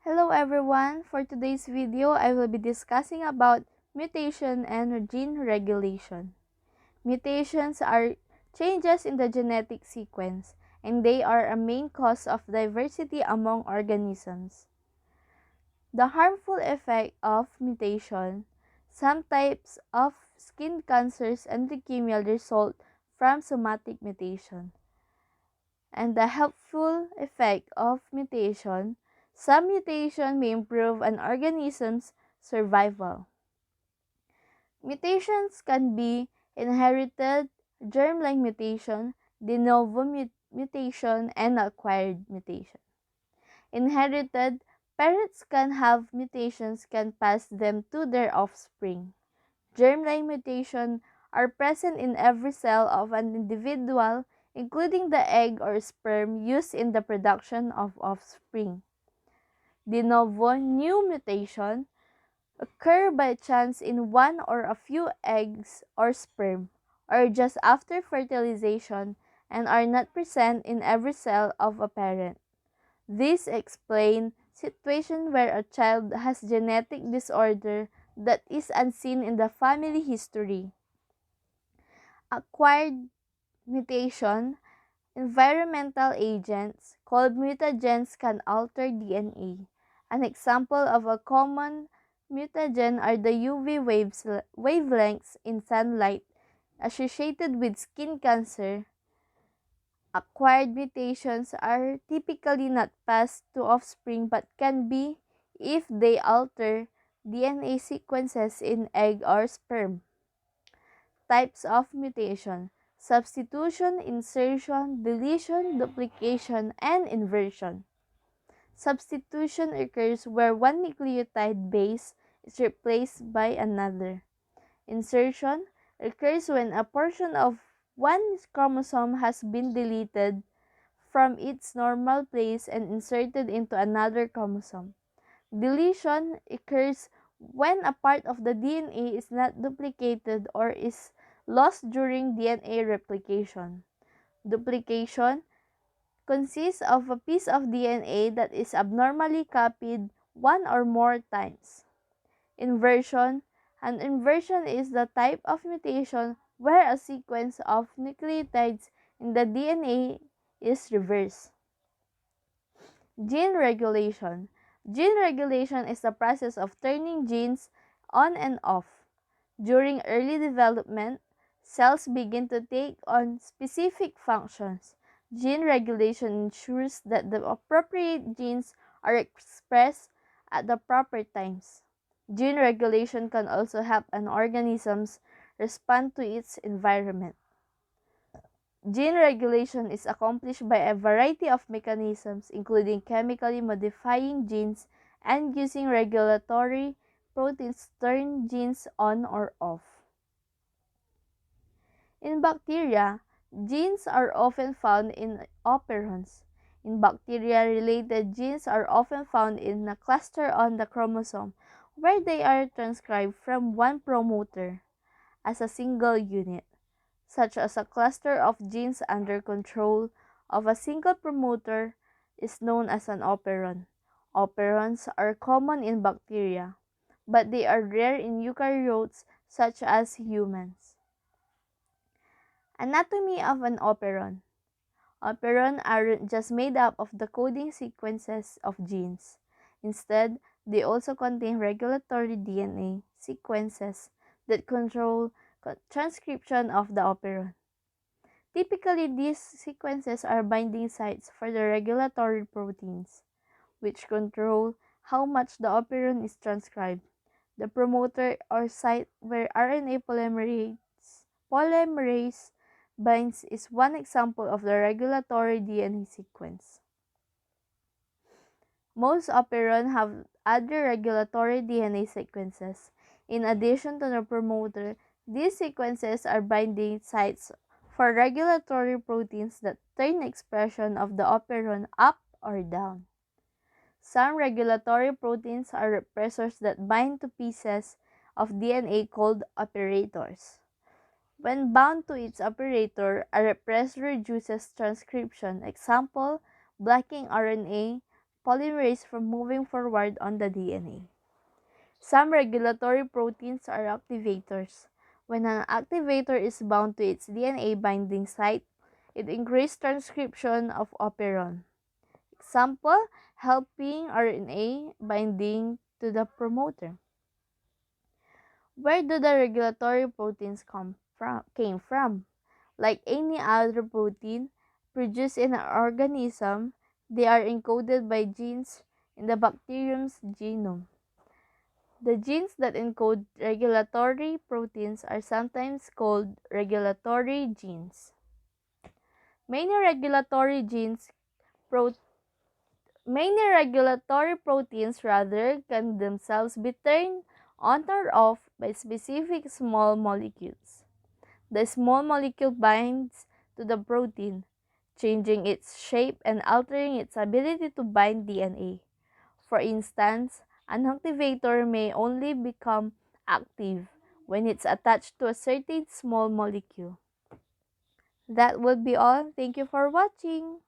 Hello everyone, for today's video I will be discussing about mutation and gene regulation. Mutations are changes in the genetic sequence and they are a main cause of diversity among organisms. The harmful effect of mutation. Some types of skin cancers and leukemia result from somatic mutation. And the helpful effect of mutation. Some mutation may improve an organism's survival. Mutations can be inherited, germline mutation, de novo mutation, and acquired mutation. Inherited, parents can have mutations can pass them to their offspring. Germline mutation are present in every cell of an individual, including the egg or sperm used in the production of offspring. De novo new mutation occur by chance in one or a few eggs or sperm, or just after fertilization, and are not present in every cell of a parent. This explains situations where a child has genetic disorder that is unseen in the family history. Acquired mutation, environmental agents called mutagens can alter DNA. An example of a common mutagen are the UV wavelengths in sunlight associated with skin cancer. Acquired mutations are typically not passed to offspring but can be if they alter DNA sequences in egg or sperm. Types of mutation: substitution, insertion, deletion, duplication, and inversion. Substitution occurs where one nucleotide base is replaced by another. Insertion occurs when a portion of one chromosome has been deleted from its normal place and inserted into another chromosome. Deletion occurs when a part of the DNA is not duplicated or is lost during DNA replication. Duplication consists of a piece of DNA that is abnormally copied one or more times. Inversion. An inversion is the type of mutation where a sequence of nucleotides in the DNA is reversed. Gene regulation. Gene regulation is the process of turning genes on and off. During early development, cells begin to take on specific functions. Gene regulation ensures that the appropriate genes are expressed at the proper times. Gene regulation can also help an organism respond to its environment. Gene regulation is accomplished by a variety of mechanisms, including chemically modifying genes and using regulatory proteins to turn genes on or off. In bacteria, genes are often found in operons. In bacteria, related genes are often found in a cluster on the chromosome, where they are transcribed from one promoter as a single unit, such as a cluster of genes under control of a single promoter is known as an operon. Operons are common in bacteria, but they are rare in eukaryotes such as humans. Anatomy of an operon. Operons aren't just made up of the coding sequences of genes. Instead, they also contain regulatory DNA sequences that control transcription of the operon. Typically, these sequences are binding sites for the regulatory proteins, which control how much the operon is transcribed. The promoter or site where RNA polymerase binds is one example of the regulatory DNA sequence. Most operons have other regulatory DNA sequences. In addition to the promoter, these sequences are binding sites for regulatory proteins that turn expression of the operon up or down. Some regulatory proteins are repressors that bind to pieces of DNA called operators. When bound to its operator, a repressor reduces transcription. Example, blocking RNA polymerase from moving forward on the DNA. Some regulatory proteins are activators. When an activator is bound to its DNA binding site, it increases transcription of operon. Example, helping RNA binding to the promoter. Where do the regulatory proteins came from? Like any other protein produced in an organism, they are encoded by genes in the bacterium's genome. The genes that encode regulatory proteins are sometimes called regulatory genes. Many regulatory genes pro- Many regulatory proteins can themselves be turned on or off by specific small molecules. The small molecule binds to the protein, changing its shape and altering its ability to bind DNA. For instance, an activator may only become active when it's attached to a certain small molecule. That would be all. Thank you for watching.